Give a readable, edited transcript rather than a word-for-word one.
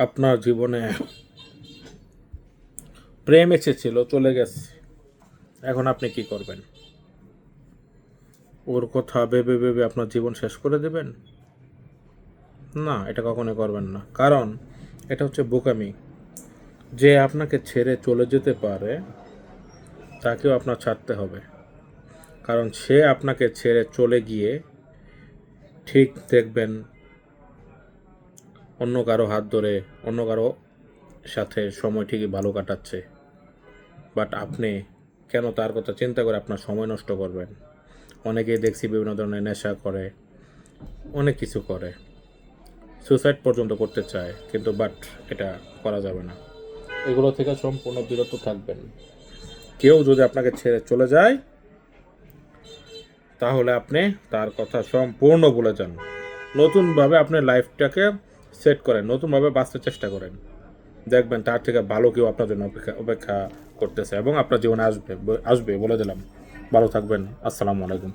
আপনার জীবনে প্রেম এসেছিল, চলে গেছে, এখন আপনি কি করবেন? ওর কথা ভেবে ভেবে আপনার জীবন শেষ করে দেবেন? না, এটা কখনোই করবেন না, কারণ এটা হচ্ছে বোকামি। যে আপনাকে ছেড়ে চলে যেতে পারে তাকেও আপনার ছাড়তে হবে, কারণ সে আপনাকে ছেড়ে চলে গিয়ে ঠিক দেখবেন অন্য কারো হাত ধরে অন্য কারো সাথে সময় ঠিকই ভালো কাটাচ্ছে। বাট আপনি কেন তার কথা চিন্তা করে আপনার সময় নষ্ট করবেন? অনেকেই দেখছি বিভিন্ন ধরনের নেশা করে, অনেক কিছু করে, সুসাইড পর্যন্ত করতে চায়, কিন্তু বাট এটা করা যাবে না। এগুলো থেকে সম্পূর্ণ বিরত থাকবেন। কেউ যদি আপনাকে ছেড়ে চলে যায় তাহলে আপনি তার কথা সম্পূর্ণ ভুলে যান। নতুনভাবে আপনি লাইফটাকে সেট করেন, নতুনভাবে বাঁচতে চেষ্টা করেন। দেখবেন তার থেকে ভালো কেউ আপনার জন্য অপেক্ষা করতেছে এবং আপনার জীবনে আসবে আসবে বলে দিলাম। ভালো থাকবেন। আসসালামু আলাইকুম।